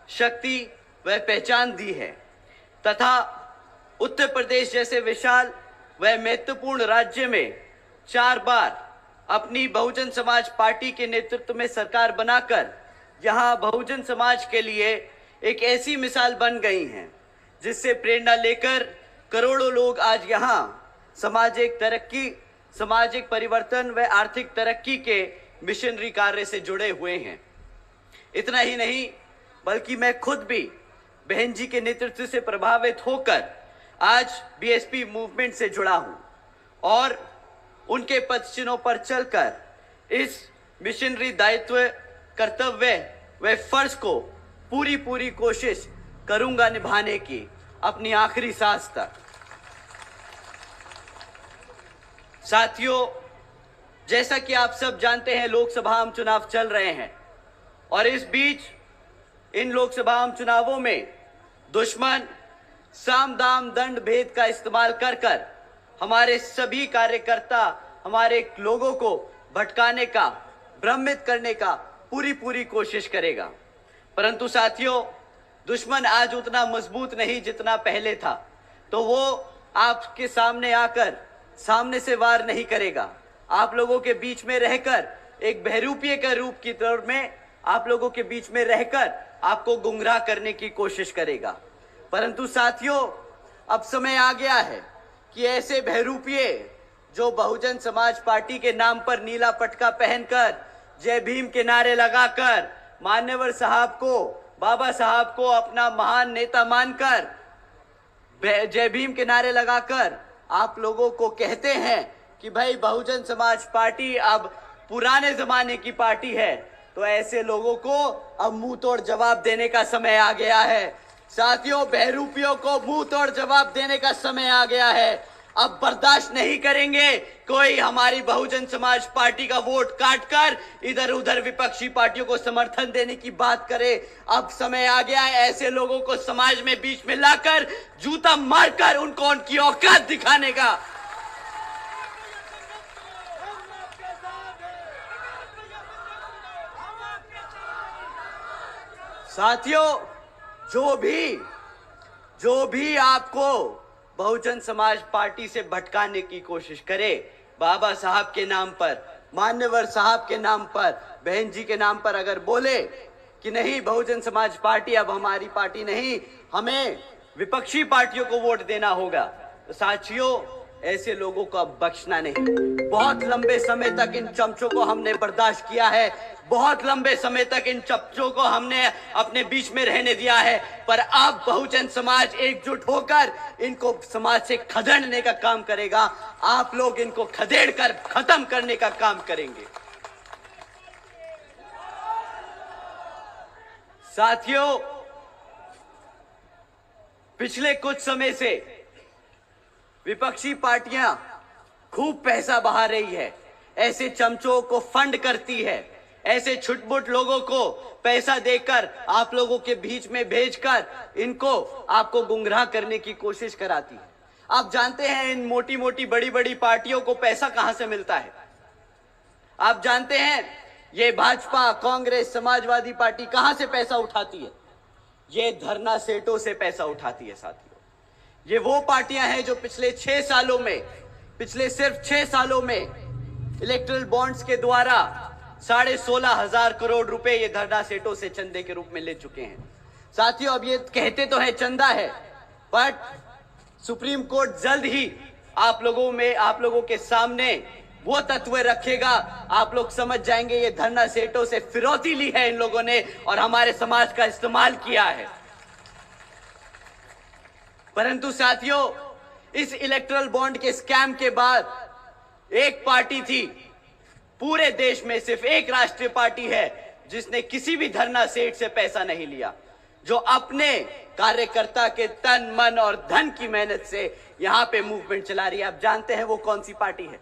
शक्ति व पहचान दी है तथा उत्तर प्रदेश जैसे विशाल व महत्वपूर्ण राज्य में 4 बार अपनी बहुजन समाज पार्टी के नेतृत्व में सरकार बनाकर यहां बहुजन समाज के लिए एक ऐसी मिसाल बन गई हैं जिससे प्रेरणा लेकर करोड़ों लोग आज यहां सामाजिक तरक्की, सामाजिक परिवर्तन व आर्थिक तरक्की के मिशनरी कार्य से जुड़े हुए हैं। इतना ही नहीं बल्कि मैं खुद भी बहन जी के नेतृत्व से प्रभावित होकर आज बीएसपी मूवमेंट से जुड़ा हूं और उनके पदचिन्हों पर चलकर इस मिशनरी दायित्व, कर्तव्य व फर्ज को पूरी कोशिश करूंगा निभाने की अपनी आखिरी सांस तक। साथियों, जैसा कि आप सब जानते हैं लोकसभा आम चुनाव चल रहे हैं और इस बीच इन लोकसभा आम चुनावों में दुश्मन साम दाम दंड भेद का इस्तेमाल कर हमारे सभी कार्यकर्ता, हमारे लोगों को भटकाने का, भ्रमित करने का पूरी कोशिश करेगा। परंतु साथियों, दुश्मन आज उतना मजबूत नहीं जितना पहले था, तो वो आपके सामने आकर सामने से वार नहीं करेगा। आप लोगों के बीच में रहकर एक बहरूपिये के रूप की तौर में आप लोगों के बीच में रहकर आपको गुमराह करने की कोशिश करेगा। परंतु साथियों, अब समय आ गया है कि ऐसे बहरूपिये जो बहुजन समाज पार्टी के नाम पर नीला पटका पहनकर, जय भीम के नारे लगाकर, मान्यवर साहब को, बाबा साहब को अपना महान नेता मानकर, जय भीम के नारे लगाकर आप लोगों को कहते हैं कि भाई बहुजन समाज पार्टी अब पुराने जमाने की पार्टी है, तो ऐसे लोगों को अब मुंह तोड़ जवाब देने का समय आ गया है। साथियों, बहरूपियों को मुंह तोड़ जवाब देने का समय आ गया है। अब बर्दाश्त नहीं करेंगे कोई हमारी बहुजन समाज पार्टी का वोट काटकर इधर उधर विपक्षी पार्टियों को समर्थन देने की बात करे। अब समय आ गया है ऐसे लोगों को समाज में बीच में लाकर जूता मारकर उनको उनकी औकात दिखाने का। साथियों, जो भी आपको बहुजन समाज पार्टी से भटकाने की कोशिश करे, बाबा साहब के नाम पर, मान्यवर साहब के नाम पर, बहन जी के नाम पर अगर बोले कि नहीं बहुजन समाज पार्टी अब हमारी पार्टी नहीं, हमें विपक्षी पार्टियों को वोट देना होगा, तो साथियों ऐसे लोगों को अब बख्शना नहीं। बहुत लंबे समय तक इन चमचों को हमने बर्दाश्त किया है, बहुत लंबे समय तक इन चमचों को हमने अपने बीच में रहने दिया है, पर अब बहुजन समाज एकजुट होकर इनको समाज से खदेड़ने का काम करेगा। आप लोग इनको खदेड़ कर खत्म करने का काम करेंगे। साथियों, पिछले कुछ समय से विपक्षी पार्टियां खूब पैसा बहा रही है, ऐसे चमचों को फंड करती है, ऐसे छुटपुट लोगों को पैसा देकर आप लोगों के बीच में भेजकर इनको आपको गुमराह करने की कोशिश कराती है। आप जानते हैं इन मोटी मोटी बड़ी बड़ी पार्टियों को पैसा कहां से मिलता है? आप जानते हैं ये भाजपा, कांग्रेस, समाजवादी पार्टी कहां से पैसा उठाती है? ये धरना सेठों से पैसा उठाती है। साथियों, ये वो पार्टियां हैं जो पिछले सिर्फ 6 सालों में इलेक्ट्रल बॉन्ड्स के द्वारा 16,500 करोड़ रुपए ये धरना सेठों से चंदे के रूप में ले चुके हैं। साथियों, अब ये कहते तो है चंदा है, बट सुप्रीम कोर्ट जल्द ही आप लोगों के सामने वो तत्व रखेगा, आप लोग समझ जाएंगे ये धरना सेठों से फिरौती ली है इन लोगों ने और हमारे समाज का इस्तेमाल किया है। परंतु साथियों, इस इलेक्ट्रल बॉन्ड के स्कैम के बाद एक पार्टी थी, पूरे देश में सिर्फ एक राष्ट्रीय पार्टी है जिसने किसी भी धरना सेठ से पैसा नहीं लिया, जो अपने कार्यकर्ता के तन, मन और धन की मेहनत से यहां पे मूवमेंट चला रही है। आप जानते हैं वो कौन सी पार्टी है?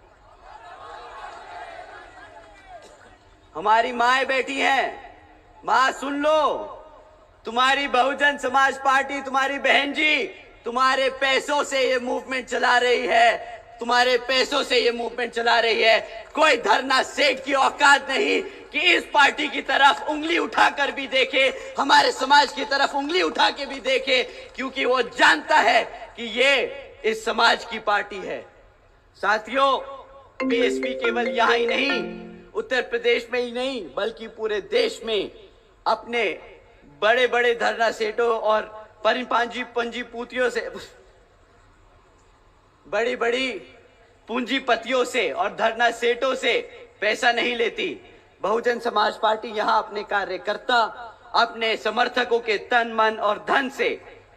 हमारी माएं बैठी हैं, मां सुन लो, तुम्हारी बहुजन समाज पार्टी, तुम्हारी बहन जी तुम्हारे पैसों से ये मूवमेंट चला रही है, तुम्हारे पैसों से ये मूवमेंट चला रही है। कोई धरना सेठ की औकात नहीं कि कि इस पार्टी की तरफ उंगली उठाकर भी देखे, हमारे समाज की तरफ उंगली उठा के भी देखे, क्योंकि वो जानता है कि ये इस समाज की पार्टी है। साथियों, बीएसपी केवल यहां ही नहीं, उत्तर प्रदेश में ही नहीं, बल्कि पूरे देश में अपने बड़े बड़े धरना सेठों और पंजीपूतियों से, बड़ी बड़ी पूंजीपतियों से और धरना सेठों से पैसा नहीं लेती। बहुजन समाज पार्टी यहां अपने कार्यकर्ता, अपने समर्थकों के तन मन और धन से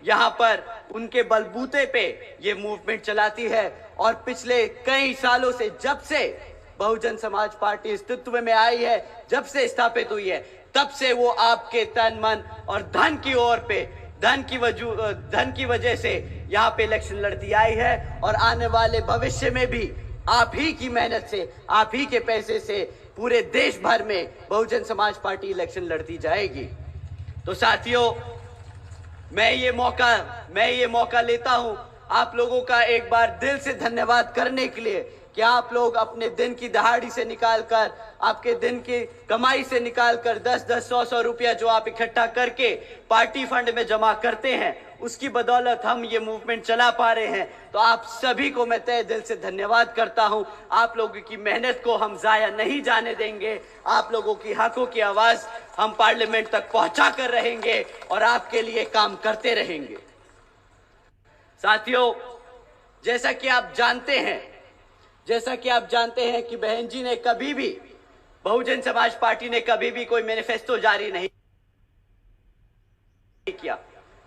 यहां पर उनके बलबूते पे ये मूवमेंट चलाती है। और पिछले कई सालों से, जब से बहुजन समाज पार्टी अस्तित्व में आई है, जब से स्थापित हुई है, तब से वो आपके तन मन और धन की ओर पे, धन की वजह से यहाँ पे इलेक्शन लड़ती आई है। और आने वाले भविष्य में भी आप ही की मेहनत से, आप ही के पैसे से पूरे देश भर में बहुजन समाज पार्टी इलेक्शन लड़ती जाएगी। तो साथियों, मैं ये मौका लेता हूं आप लोगों का एक बार दिल से धन्यवाद करने के लिए कि आप लोग अपने दिन की दहाड़ी से निकालकर, आपके दिन की कमाई से निकालकर 10-10, 100-100 रुपया जो आप इकट्ठा करके पार्टी फंड में जमा करते हैं, उसकी बदौलत हम ये मूवमेंट चला पा रहे हैं। तो आप सभी को मैं तहे दिल से धन्यवाद करता हूं। आप लोगों की मेहनत को हम जाया नहीं जाने देंगे। आप लोगों की हकों की आवाज हम पार्लियामेंट तक पहुंचा कर रहेंगे और आपके लिए काम करते रहेंगे। साथियों, जैसा कि आप जानते हैं कि बहन जी ने कभी भी, बहुजन समाज पार्टी ने कभी भी कोई मैनिफेस्टो जारी नहीं किया,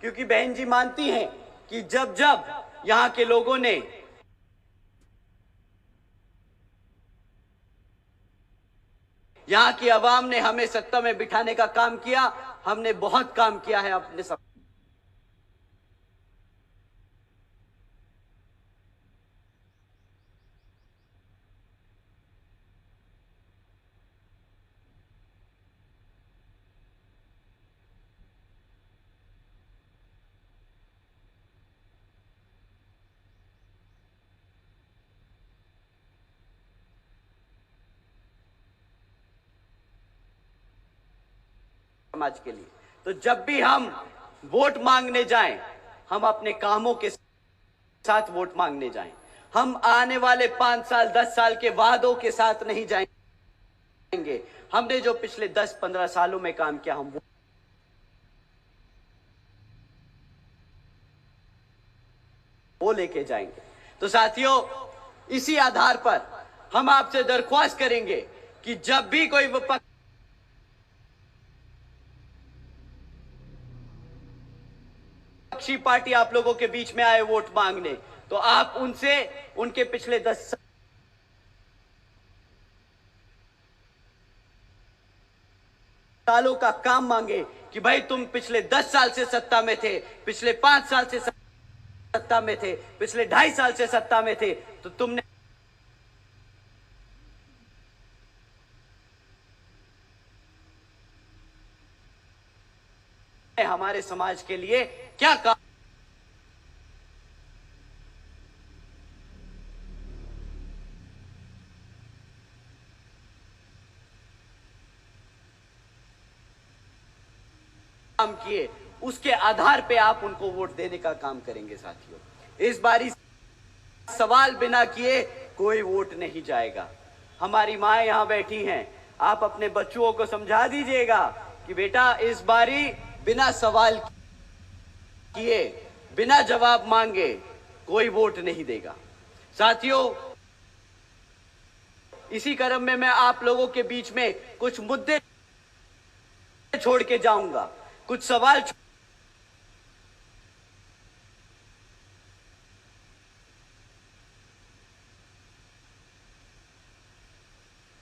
क्योंकि बहन जी मानती हैं कि जब जब यहां के लोगों ने, यहां की आवाम ने हमें सत्ता में बिठाने का काम किया, हमने बहुत काम किया है अपने सब। समाज के लिए। तो जब भी हम वोट मांगने जाएं, हम अपने कामों के साथ वोट मांगने जाएं। हम आने वाले 5 साल 10 साल के वादों के साथ नहीं जाएंगे। हमने जो पिछले 10-15 सालों में काम किया, हम वो लेके जाएंगे। तो साथियों, इसी आधार पर हम आपसे दरख्वास्त करेंगे कि जब भी कोई विपक्षी पार्टी आप लोगों के बीच में आए वोट मांगने, तो आप उनसे उनके पिछले 10 सालों का काम मांगे कि भाई तुम पिछले 10 साल से सत्ता में थे, पिछले 5 साल से सत्ता में थे, पिछले 2.5 साल से सत्ता में थे, तो तुमने हमारे समाज के लिए क्या काम किए, उसके आधार पे आप उनको वोट देने का काम करेंगे। साथियों, इस बारी सवाल बिना किए कोई वोट नहीं जाएगा। हमारी मां यहां बैठी हैं, आप अपने बच्चों को समझा दीजिएगा कि बेटा इस बारी बिना सवाल किए, बिना जवाब मांगे कोई वोट नहीं देगा। साथियों, इसी क्रम में मैं आप लोगों के बीच में कुछ मुद्दे छोड़ के जाऊंगा, कुछ सवाल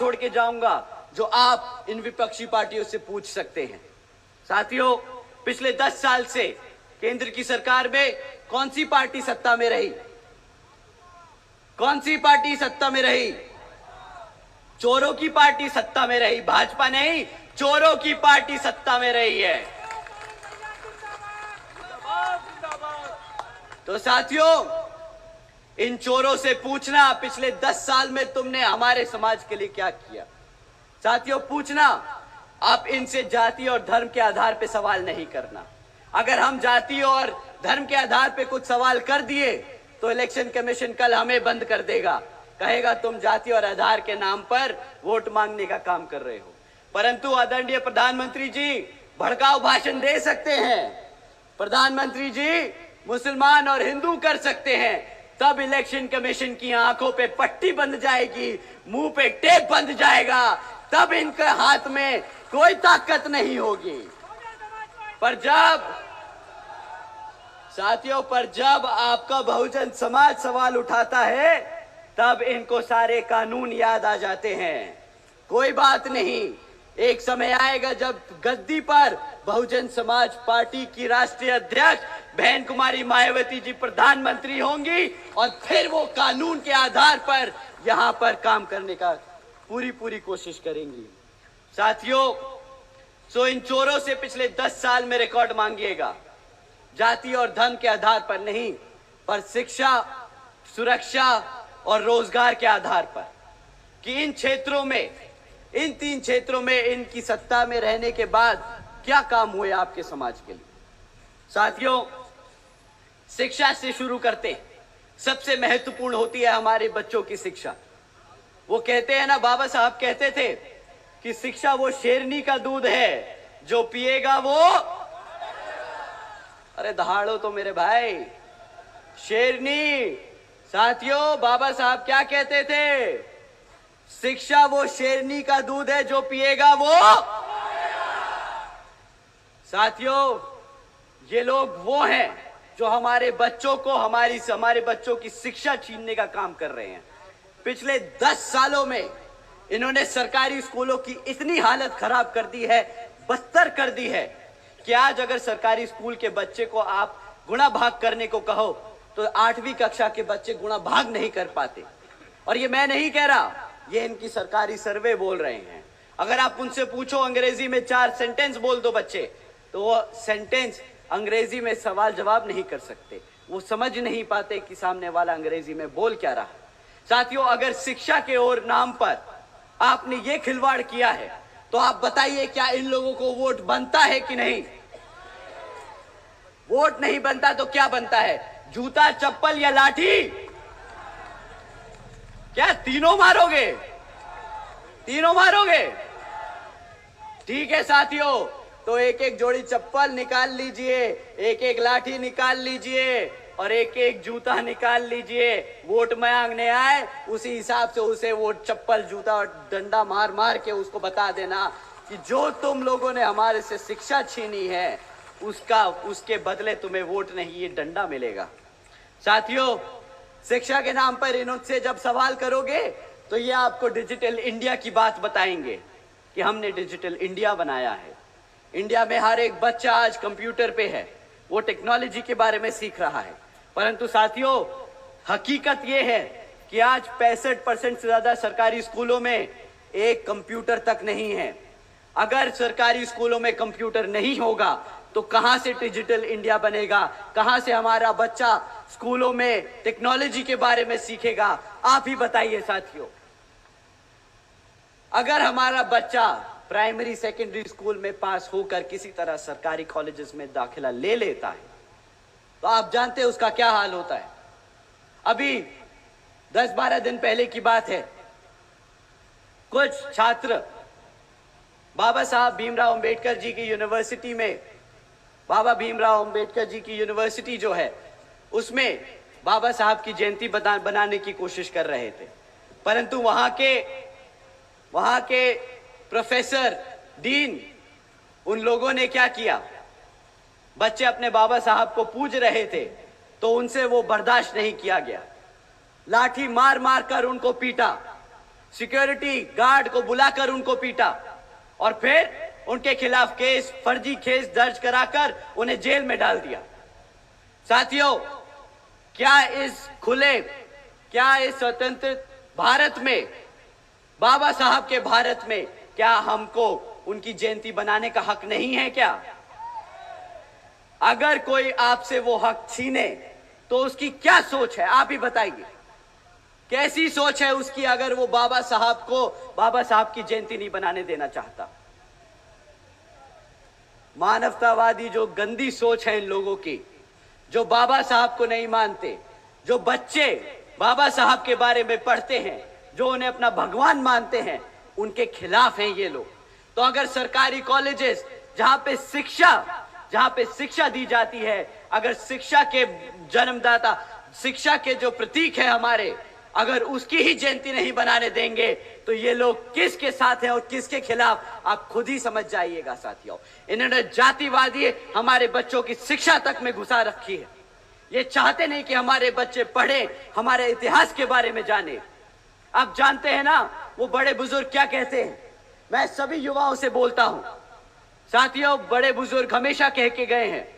छोड़ के जाऊंगा जो आप इन विपक्षी पार्टियों से पूछ सकते हैं। साथियों, पिछले 10 साल से केंद्र की सरकार में कौन सी पार्टी सत्ता में रही? कौन सी पार्टी सत्ता में रही? चोरों की पार्टी सत्ता में रही, भाजपा नहीं, चोरों की पार्टी सत्ता में रही है। तो साथियों, इन चोरों से पूछना पिछले 10 साल में तुमने हमारे समाज के लिए क्या किया। साथियों, पूछना आप इनसे जाति और धर्म के आधार पे सवाल नहीं करना। अगर हम जाति और धर्म के आधार पे कुछ सवाल कर दिए तो इलेक्शन कमीशन कल हमें बंद कर देगा, कहेगा तुम जाति और आधार के नाम पर वोट मांगने का काम कर रहे हो। परंतु आदरणीय प्रधानमंत्री जी भड़काऊ भाषण दे सकते हैं, प्रधानमंत्री जी मुसलमान और हिंदू कर सकते हैं, तब इलेक्शन कमीशन की आंखों पे पट्टी बंध जाएगी, मुंह पे टेप बंध जाएगा, तब इनके हाथ में कोई ताकत नहीं होगी। पर जब आपका बहुजन समाज सवाल उठाता है तब इनको सारे कानून याद आ जाते हैं। कोई बात नहीं, एक समय आएगा जब गद्दी पर बहुजन समाज पार्टी की राष्ट्रीय अध्यक्ष बहन कुमारी मायावती जी प्रधानमंत्री होंगी और फिर वो कानून के आधार पर यहां पर काम करने का पूरी कोशिश करेंगी। साथियों, सो इन चोरों से पिछले 10 साल में रिकॉर्ड मांगिएगा, जाति और धर्म के आधार पर नहीं, पर शिक्षा, सुरक्षा और रोजगार के आधार पर, कि इन 3 क्षेत्रों में इनकी सत्ता में रहने के बाद क्या काम हुए आपके समाज के लिए। साथियों, शिक्षा से शुरू करते, सबसे महत्वपूर्ण होती है हमारे बच्चों की शिक्षा। वो कहते हैं ना, बाबा साहब कहते थे कि शिक्षा वो शेरनी का दूध है, जो पिएगा वो, अरे दहाड़ो तो मेरे भाई, शेरनी। साथियों, बाबा साहब क्या कहते थे? शिक्षा वो शेरनी का दूध है, जो पिएगा वो। साथियों, ये लोग वो हैं जो हमारे बच्चों को, हमारे बच्चों की शिक्षा छीनने का काम कर रहे हैं। पिछले 10 सालों में इन्होंने सरकारी स्कूलों की इतनी हालत खराब कर दी है, बदतर कर दी है, कि आज अगर सरकारी स्कूल के बच्चे को आप गुणा भाग करने को कहो तो 8वीं कक्षा के बच्चे गुणा भाग नहीं कर पाते। और ये मैं नहीं कह रहा, ये इनकी सरकारी सर्वे बोल रहे हैं। अगर आप उनसे पूछो अंग्रेजी में 4 सेंटेंस बोल दो बच्चे, तो वो सेंटेंस अंग्रेजी में सवाल जवाब नहीं कर सकते, वो समझ नहीं पाते कि सामने वाला अंग्रेजी में बोल क्या रहा है। साथियों, अगर शिक्षा के और नाम पर आपने ये खिलवाड़ किया है तो आप बताइए, क्या इन लोगों को वोट बनता है कि नहीं? वोट नहीं बनता तो क्या बनता है? जूता, चप्पल या लाठी? क्या तीनों मारोगे? तीनों मारोगे? ठीक है साथियों, तो एक एक जोड़ी चप्पल निकाल लीजिए, एक एक लाठी निकाल लीजिए और एक एक जूता निकाल लीजिए। वोट मांगने आए, उसी हिसाब से उसे वो चप्पल, जूता और डंडा मार मार के उसको बता देना कि जो तुम लोगों ने हमारे से शिक्षा छीनी है, उसके बदले तुम्हें वोट नहीं, ये डंडा मिलेगा। साथियों, शिक्षा के नाम पर इनसे जब सवाल करोगे तो ये आपको डिजिटल इंडिया की बात बताएंगे कि हमने डिजिटल इंडिया बनाया है। इंडिया में हर एक बच्चा आज कंप्यूटर पे है, वो टेक्नोलॉजी के बारे में सीख रहा है। परंतु साथियों, हकीकत ये है कि आज 65% से ज्यादा सरकारी स्कूलों में एक कंप्यूटर तक नहीं है। अगर सरकारी स्कूलों में कंप्यूटर नहीं होगा तो कहां से डिजिटल इंडिया बनेगा? कहां से हमारा बच्चा स्कूलों में टेक्नोलॉजी के बारे में सीखेगा? आप ही बताइए साथियों। अगर हमारा बच्चा प्राइमरी सेकेंडरी स्कूल में पास होकर किसी तरह सरकारी कॉलेजेस में दाखिला ले लेता है तो आप जानते हैं उसका क्या हाल होता है। अभी 10-12 दिन पहले की बात है, कुछ छात्र बाबा साहब भीमराव अंबेडकर जी की यूनिवर्सिटी में, बाबा भीमराव अंबेडकर जी की यूनिवर्सिटी जो है उसमें बाबा साहब की जयंती बनाने की कोशिश कर रहे थे। परंतु वहां के प्रोफेसर, डीन, उन लोगों ने क्या किया, बच्चे अपने बाबा साहब को पूज रहे थे तो उनसे वो बर्दाश्त नहीं किया गया, लाठी मार मार कर उनको पीटा, सिक्योरिटी गार्ड को बुलाकर उनको पीटा और फिर उनके खिलाफ फर्जी केस दर्ज कराकर उन्हें जेल में डाल दिया। साथियों, क्या इस स्वतंत्र भारत में, बाबा साहब के भारत में, क्या हमको उनकी जयंती बनाने का हक नहीं है क्या? अगर कोई आपसे वो हक छीने तो उसकी क्या सोच है, आप ही बताइए। कैसी सोच है उसकी अगर वो बाबा साहब की जयंती नहीं बनाने देना चाहता। मानवतावादी जो गंदी सोच है इन लोगों की, जो बाबा साहब को नहीं मानते, जो बच्चे बाबा साहब के बारे में पढ़ते हैं, जो उन्हें अपना भगवान मानते हैं, उनके खिलाफ हैं ये लोग। तो अगर सरकारी कॉलेजेस जहां पे शिक्षा दी जाती है, अगर शिक्षा के जन्मदाता, शिक्षा के जो प्रतीक है हमारे, अगर उसकी ही जयंती नहीं बनाने देंगे तो ये लोग किसके साथ हैं और किसके खिलाफ, आप खुद ही समझ जाइएगा साथियों। इन्होंने जातिवादी हमारे बच्चों की शिक्षा तक में घुसा रखी है। ये चाहते नहीं कि हमारे बच्चे पढ़े, हमारे इतिहास के बारे में जाने। आप जानते हैं ना वो बड़े बुजुर्ग क्या कहते हैं? मैं सभी युवाओं से बोलता हूं साथियों, बड़े बुजुर्ग हमेशा कह के गए हैं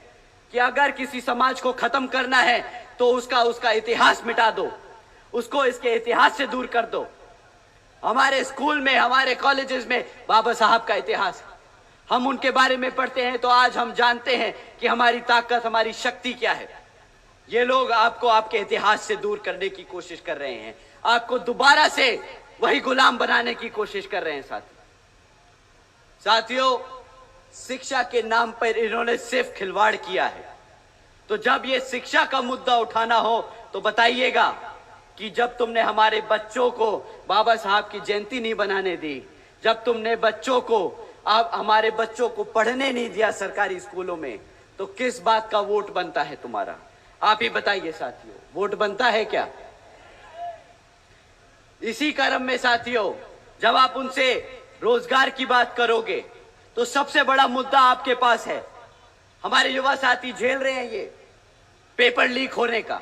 कि अगर किसी समाज को खत्म करना है तो उसका इतिहास मिटा दो, उसको इसके इतिहास से दूर कर दो। हमारे स्कूल में, हमारे कॉलेजेस में बाबा साहब का इतिहास है। हम उनके बारे में पढ़ते हैं तो आज हम जानते हैं कि हमारी ताकत, हमारी शक्ति क्या है। ये लोग आपको आपके इतिहास से दूर करने की कोशिश कर रहे हैं, आपको दोबारा से वही गुलाम बनाने की कोशिश कर रहे हैं। साथियों, शिक्षा के नाम पर इन्होंने सिर्फ खिलवाड़ किया है। तो जब ये शिक्षा का मुद्दा उठाना हो तो बताइएगा कि जब तुमने हमारे बच्चों को बाबा साहब की जयंती नहीं बनाने दी, जब तुमने हमारे बच्चों को पढ़ने नहीं दिया सरकारी स्कूलों में, तो किस बात का वोट बनता है तुम्हारा? आप ही बताइए साथियों, वोट बनता है क्या? इसी क्रम में साथियों, जब आप उनसे रोजगार की बात करोगे तो सबसे बड़ा मुद्दा आपके पास है, हमारे युवा साथी झेल रहे हैं ये पेपर लीक होने का।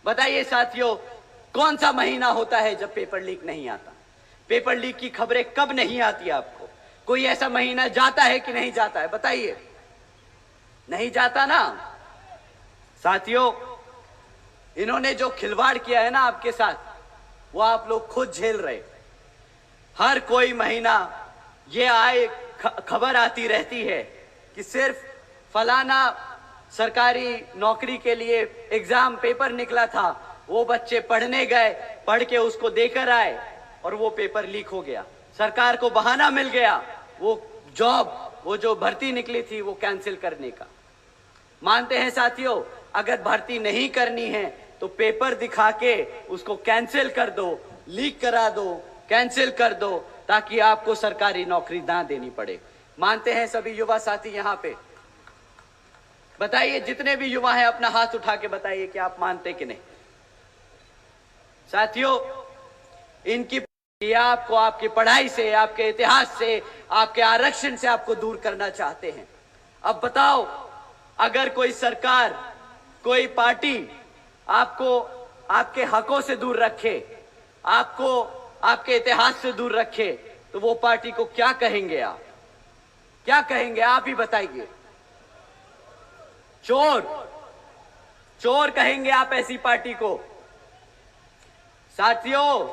बताइए साथियों, कौन सा महीना होता है जब पेपर लीक नहीं आता? पेपर लीक की खबरें कब नहीं आती आपको? कोई ऐसा महीना जाता है कि नहीं जाता है? बताइए, नहीं जाता ना। साथियों, इन्होंने जो खिलवाड़ किया है ना आपके साथ, वो आप लोग खुद झेल रहे। हर कोई महीना ये खबर आती रहती है कि सिर्फ फलाना सरकारी नौकरी के लिए एग्जाम पेपर निकला था, वो बच्चे पढ़ने गए, पढ़ के उसको देकर आए और वो पेपर लीक हो गया। सरकार को बहाना मिल गया वो जो भर्ती निकली थी वो कैंसिल करने का। मानते हैं साथियों, अगर भर्ती नहीं करनी है तो पेपर दिखा के उसको कैंसिल कर दो, लीक करा दो, कैंसिल कर दो, ताकि आपको सरकारी नौकरी ना देनी पड़े। मानते हैं सभी युवा साथी यहाँ पे? बताइए, जितने भी युवा हैं अपना हाथ उठा के बताइए कि आप मानते कि नहीं। साथियों, आपको आपकी पढ़ाई से, आपके इतिहास से, आपके आरक्षण से आपको दूर करना चाहते हैं। अब बताओ, अगर कोई सरकार, कोई पार्टी आपको आपके हकों से दूर रखे, आपको आपके इतिहास से दूर रखे, तो वो पार्टी को क्या कहेंगे आप? क्या कहेंगे आप ही बताइए? चोर कहेंगे आप ऐसी पार्टी को। साथियों,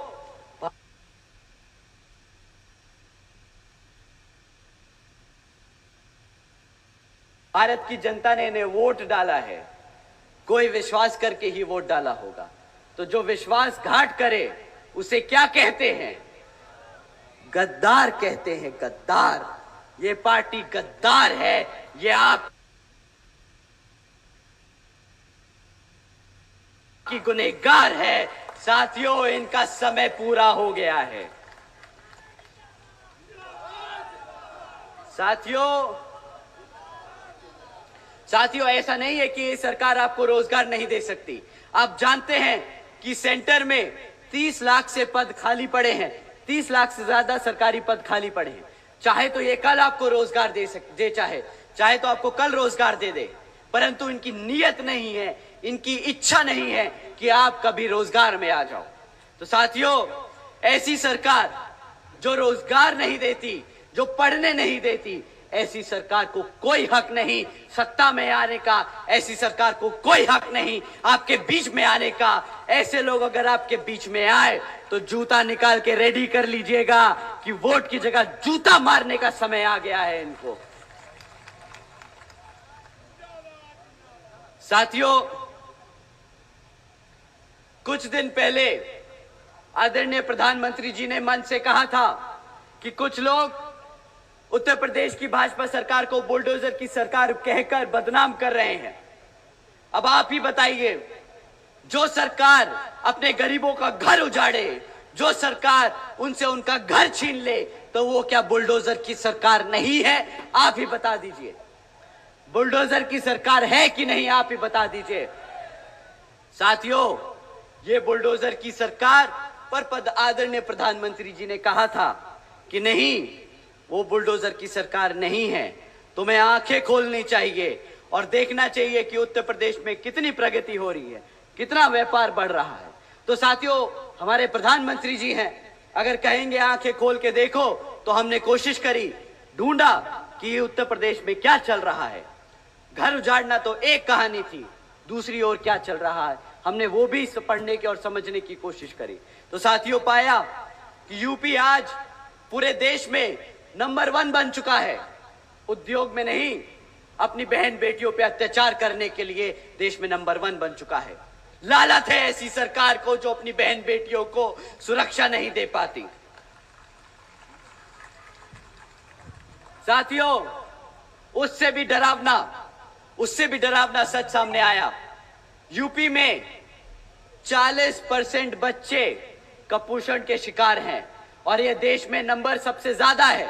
भारत की जनता ने इन्हें वोट डाला है, कोई विश्वास करके ही वोट डाला होगा। तो जो विश्वासघात करे उसे क्या कहते हैं? गद्दार कहते हैं, गद्दार। ये पार्टी गद्दार है, ये आप की गुनहगार है। साथियों, इनका समय पूरा हो गया है। साथियों, ऐसा नहीं है कि सरकार आपको रोजगार नहीं दे सकती। आप जानते हैं कि सेंटर में 30 लाख से पद खाली पड़े हैं, 30 लाख से ज्यादा सरकारी पद खाली पड़े हैं। चाहे तो ये कल आपको रोजगार दे चाहे तो आपको कल रोजगार दे दे, परंतु इनकी नीयत नहीं है, इनकी इच्छा नहीं है कि आप कभी रोजगार में आ जाओ। तो साथियों, ऐसी सरकार जो रोजगार नहीं देती, जो पढ़ने नहीं देती, ऐसी सरकार को कोई हक नहीं सत्ता में आने का, ऐसी सरकार को कोई हक नहीं आपके बीच में आने का। ऐसे लोग अगर आपके बीच में आए तो जूता निकाल के रेडी कर लीजिएगा कि वोट की जगह जूता मारने का समय आ गया है इनको। साथियों, कुछ दिन पहले आदरणीय प्रधानमंत्री जी ने मंच से कहा था कि कुछ लोग उत्तर प्रदेश की भाजपा सरकार को बुलडोजर की सरकार कहकर बदनाम कर रहे हैं। अब आप ही बताइए, जो सरकार अपने गरीबों का घर उजाड़े, जो सरकार उनसे उनका घर छीन ले, तो वो क्या बुलडोजर की सरकार नहीं है? आप ही बता दीजिए। बुलडोजर की सरकार है कि नहीं, आप ही बता दीजिए। साथियों, ये बुलडोजर की सरकार पर आदरणीय प्रधानमंत्री जी ने कहा था कि नहीं, वो बुलडोजर की सरकार नहीं है। तुम्हें आंखें खोलनी चाहिए और देखना चाहिए कि उत्तर प्रदेश में कितनी प्रगति हो रही है, कितना व्यापार बढ़ रहा है। तो साथियों, हमारे प्रधानमंत्री जी हैं, अगर कहेंगे आंखें खोल के देखो, तो हमने कोशिश करी, ढूंढा कि उत्तर प्रदेश में क्या चल रहा है। घर उजाड़ना तो एक कहानी थी, दूसरी ओर क्या चल रहा है, हमने वो भी पढ़ने की और समझने की कोशिश करी। तो साथियों, पाया कि यूपी आज पूरे देश में नंबर 1 बन चुका है। उद्योग में नहीं, अपनी बहन बेटियों पे अत्याचार करने के लिए देश में नंबर 1 बन चुका है। लालच है ऐसी सरकार को जो अपनी बहन बेटियों को सुरक्षा नहीं दे पाती। साथियों, उससे भी डरावना सच सामने आया। यूपी में 40% बच्चे कुपोषण के शिकार हैं और यह देश में नंबर सबसे ज्यादा है।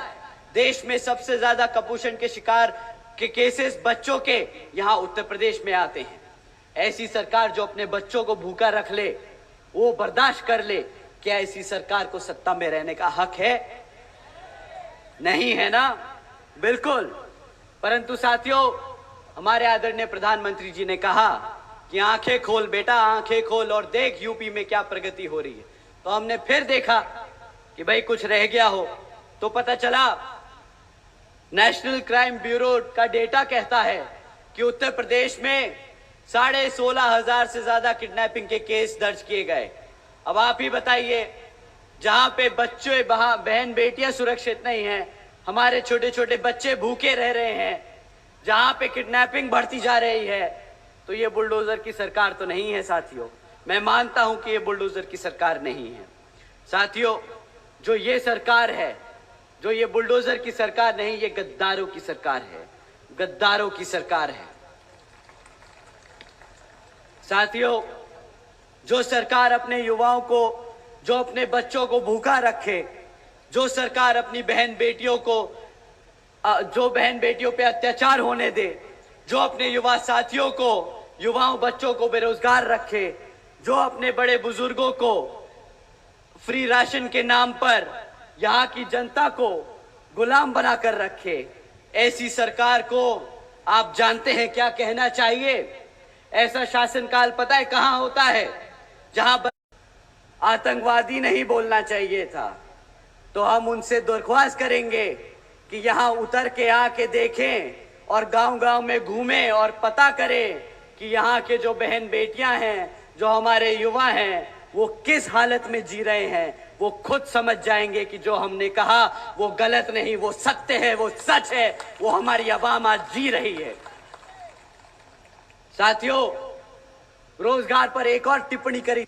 देश में सबसे ज्यादा कुपोषण के शिकार के केसेस बच्चों के यहां उत्तर प्रदेश में आते हैं। ऐसी सरकार जो अपने बच्चों को भूखा रख ले, वो बर्दाश्त कर ले, क्या ऐसी सरकार को सत्ता में रहने का हक है? नहीं है ना? बिल्कुल। परंतु साथियों, हमारे आदरणीय प्रधानमंत्री जी ने कहा कि आंखें खोल बेटा, आंखें खोल और देख यूपी में क्या प्रगति हो रही है। तो हमने फिर देखा कि भाई कुछ रह गया हो, तो पता चला नेशनल क्राइम ब्यूरो का डेटा कहता है कि उत्तर प्रदेश में 16,500 से ज्यादा किडनैपिंग के केस दर्ज किए गए। अब आप ही बताइए, जहां पे बच्चे बहन बेटियां सुरक्षित नहीं हैं, हमारे छोटे छोटे बच्चे भूखे रह रहे हैं, जहां पे किडनैपिंग बढ़ती जा रही है, तो ये बुलडोजर की सरकार तो नहीं है। साथियों, मैं मानता हूं कि ये बुलडोजर की सरकार नहीं है। साथियों, जो ये सरकार है, जो ये बुलडोजर की सरकार नहीं, ये गद्दारों की सरकार है, गद्दारों की सरकार है। साथियों, जो सरकार अपने युवाओं को, जो अपने बच्चों को भूखा रखे, जो सरकार अपनी बहन बेटियों को, जो बहन बेटियों पे अत्याचार होने दे, जो अपने युवा साथियों को, युवाओं बच्चों को बेरोजगार रखे, जो अपने बड़े बुजुर्गों को फ्री राशन के नाम पर यहाँ की जनता को गुलाम बनाकर रखे, ऐसी सरकार को आप जानते हैं क्या कहना चाहिए? ऐसा शासनकाल पता है कहां होता है? जहां आतंकवादी नहीं बोलना चाहिए था। तो हम उनसे दरख्वास्त करेंगे कि यहां उतर के आके देखें और गांव-गांव में घूमें और पता करें कि यहाँ के जो बहन बेटियां हैं, जो हमारे युवा हैं, वो किस हालत में जी रहे हैं। वो खुद समझ जाएंगे कि जो हमने कहा वो गलत नहीं, वो सत्य है, वो सच है, वो हमारी आवाम आज जी रही है। साथियों, रोजगार पर एक और टिप्पणी करी।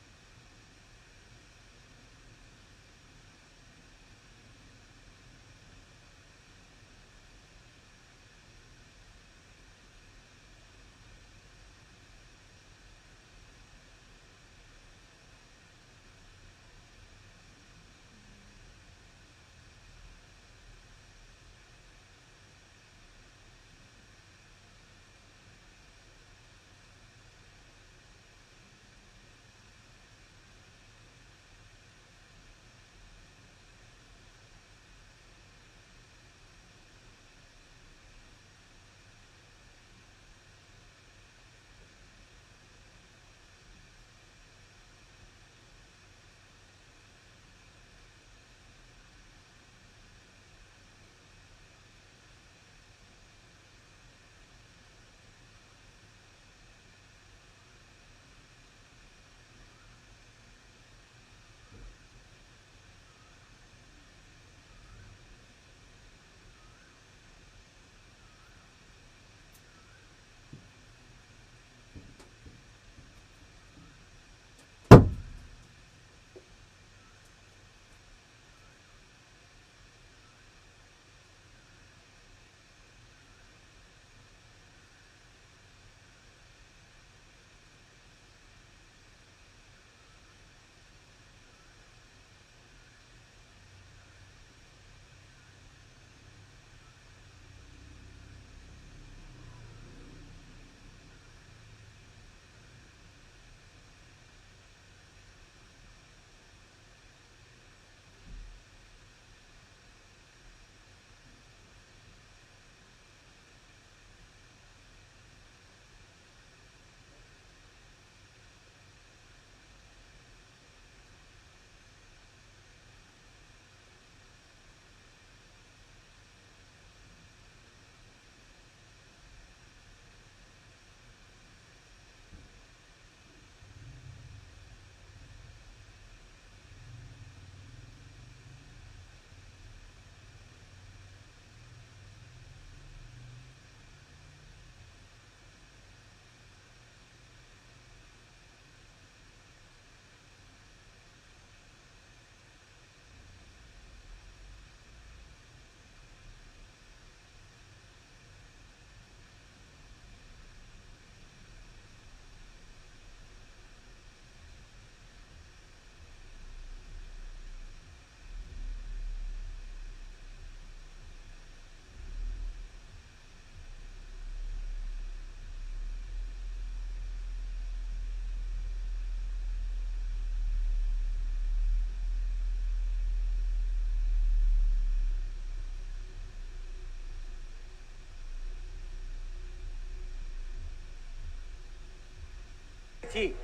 थी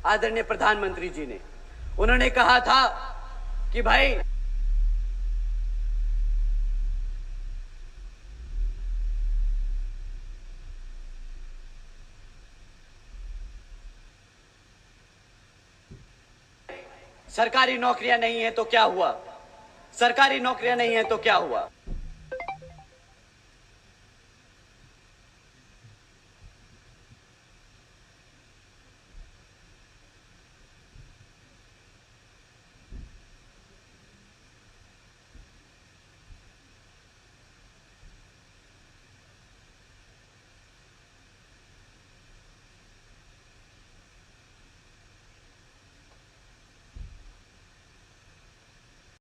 आदरणीय प्रधानमंत्री जी ने। उन्होंने कहा था कि भाई सरकारी नौकरियां नहीं है तो क्या हुआ, सरकारी नौकरियां नहीं है तो क्या हुआ।